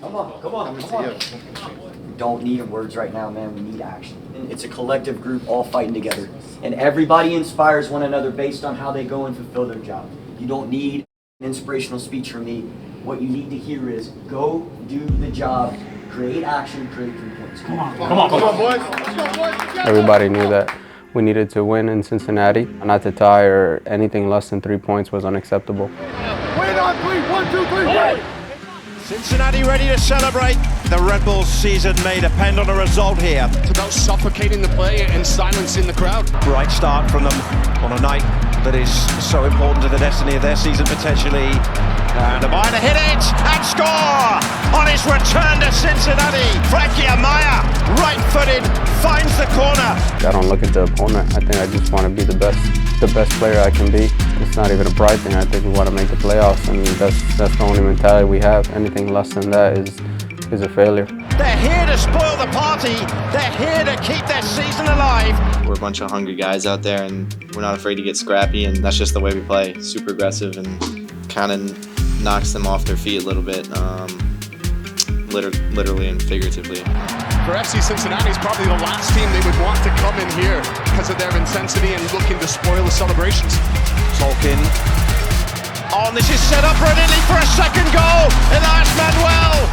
Come on. Don't need words right now, man. We need action. And it's a collective group all fighting together. And everybody inspires one another based on how they go and fulfill their job. You don't need an inspirational speech from me. What you need to hear is go do the job, create action, create 3 points. Come on, boys. Everybody knew that we needed to win in Cincinnati. Not to tie or anything less than 3 points was unacceptable. Win on 3, 1, 2, 3, win! Cincinnati ready to celebrate. The Red Bulls season may depend on a result here. It's about suffocating the play and silencing the crowd. Bright start from them on a night that is so important to the destiny of their season potentially. And a to hit it and score on his return to Cincinnati. Frankie Amaya, right-footed, finds the corner. I don't look at the opponent. I think I just want to be the best player I can be. It's not even a pride thing. I think we want to make the playoffs, and that's the only mentality we have. Anything less than that is a failure. They're here to spoil the party. They're here to keep their season alive. We're a bunch of hungry guys out there, and we're not afraid to get scrappy, and that's just the way we play. Super aggressive and kind of knocks them off their feet a little bit, literally and figuratively. For FC Cincinnati, it's probably the last team they would want to come in here because of their intensity and looking to spoil the celebrations. Tolkien. Oh, and this is set up brilliantly for a second goal. Elias Manuel.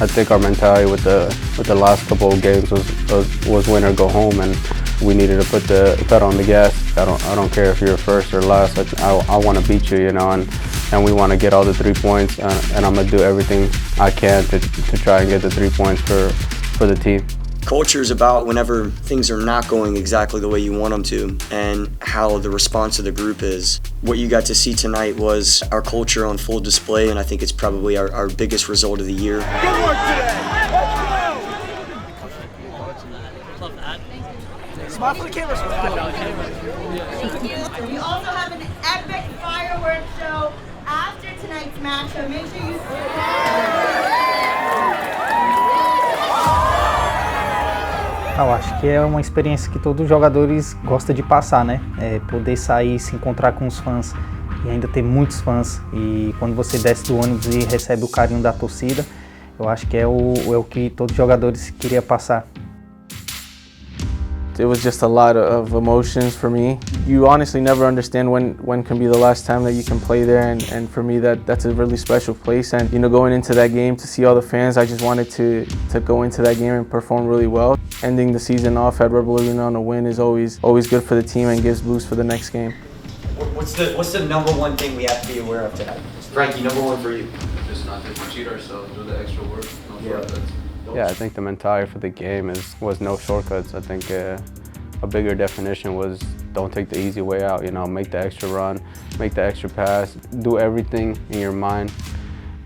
I think our mentality with the last couple of games was win or go home, and we needed to put the pedal on the gas. I don't care if you're first or last. I want to beat you, you know, and we want to get all the 3 points, and I'm gonna do everything I can to try and get the 3 points for the team. Culture is about whenever things are not going exactly the way you want them to, and how the response of the group is. What you got to see tonight was our culture on full display, and I think it's probably our biggest result of the year. Good work today. Love that. Smile for the camera. We also have an epic fireworks show after tonight's match, so make sure you Eu acho que é uma experiência que todos os jogadores gostam de passar, né? Poder sair, se encontrar com os fãs e ainda ter muitos fãs. E quando você desce do ônibus e recebe o carinho da torcida, eu acho que é o que todos os jogadores queriam passar. It was just a lot of emotions for me. You honestly never understand when can be the last time that you can play there, and for me that's a really special place. And you know, going into that game to see all the fans, I just wanted to go into that game and perform really well. Ending the season off at Red Bull Arena on a win is always good for the team and gives boost for the next game. What's the number one thing we have to be aware of tonight? Frankie, number one for you. Just not to cheat ourselves, do the extra work, no shortcuts. Yeah, I think the mentality for the game was no shortcuts. I think a bigger definition was don't take the easy way out. You know, make the extra run, make the extra pass, do everything in your mind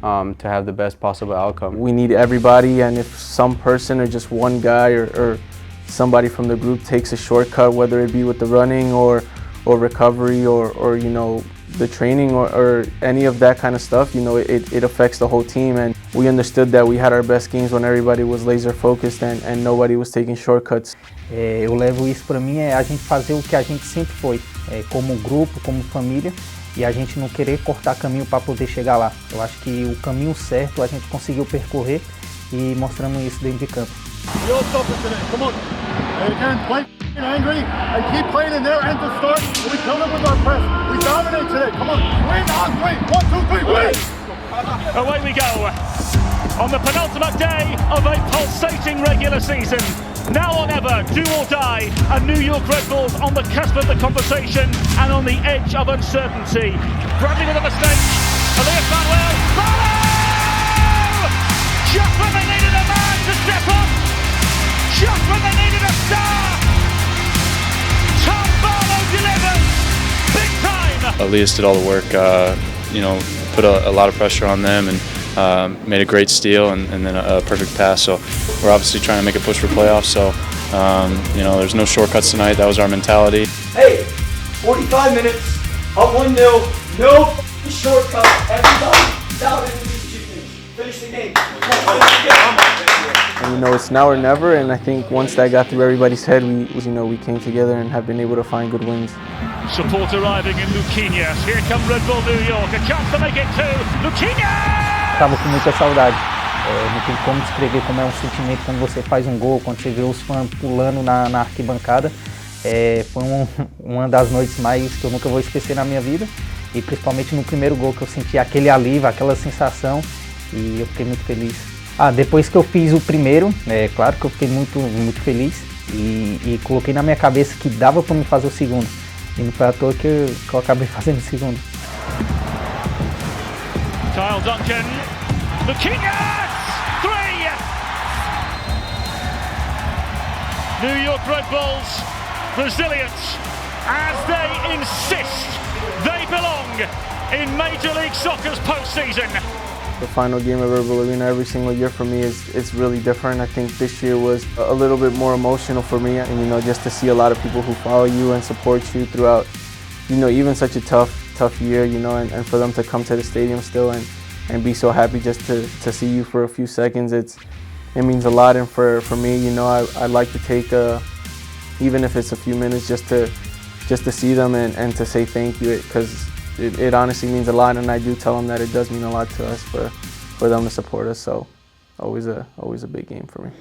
to have the best possible outcome. We need everybody, and if some person or just one guy or somebody from the group takes a shortcut, whether it be with the running or recovery or you know, the training or any of that kind of stuff, you know, it affects the whole team. And we understood that we had our best games when everybody was laser focused and nobody was taking shortcuts. Eu levo isso para mim, a gente fazer o que a gente sempre foi, como grupo, como família, e a gente não querer cortar caminho para poder chegar lá. Eu acho que o caminho certo a gente conseguiu percorrer e mostramos isso dentro de campo. You'll stop it today. Come on. You can't play angry and keep playing in their end to start. And we kill them with our press. We dominate today. Come on. Win on 3. 1, 2, 3. Win! Away we go. On the penultimate day of a pulsating regular season. Now or never, do or die, and New York Red Bulls on the cusp of the conversation and on the edge of uncertainty. Bradley with a mistake. Elias Manuel. Follow! Just when they needed a man to step up. Just when they needed a star. Tom Barlow delivers. Big time. Elias did all the work, you know, put a lot of pressure on them and made a great steal and then a perfect pass. So we're obviously trying to make a push for playoffs. So, you know, there's no shortcuts tonight. That was our mentality. Hey, 45 minutes, up 1-0, no shortcuts. Everybody down in these 2 things. Finish the game. And you know, it's now or never, and I think once that got through everybody's head, we came together and have been able to find good wins. Support arriving in Luquinhas. Here come Red Bull New York. A chance to make it 2. Luquinhas! Estava com muita saudade. Não tem como descrever como é um sentimento quando você faz um gol, quando você vê os fãs pulando na arquibancada. Foi uma das noites mais que eu nunca vou esquecer na minha vida. E principalmente no primeiro gol que eu senti aquele alívio, aquela sensação, e eu fiquei muito feliz. Depois que eu fiz o primeiro, claro que eu fiquei muito feliz e coloquei na minha cabeça que dava para me fazer o segundo. E não foi à toa que eu acabei fazendo o segundo. Kyle Duncan, the Kingers, 3! New York Red Bulls, resilient as they insist they belong in Major League Soccer's postseason. The final game of Red Bull Arena every single year for me is really different. I think this year was a little bit more emotional for me, and just to see a lot of people who follow you and support you throughout, even such a tough year, and for them to come to the stadium still and be so happy just to see you for a few seconds, it means a lot. And for me, I'd like to take even if it's a few minutes just to see them and to say thank you, because it honestly means a lot, and I do tell them that it does mean a lot to us for them to support us. So always a big game for me.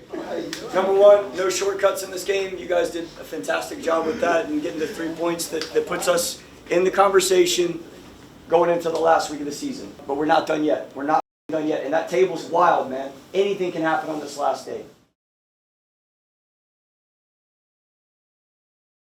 Number one, no shortcuts in this game. You guys did a fantastic job with that and getting the 3 points that puts us in the conversation going into the last week of the season. But we're not done yet. We're not done yet. And that table's wild, man. Anything can happen on this last day.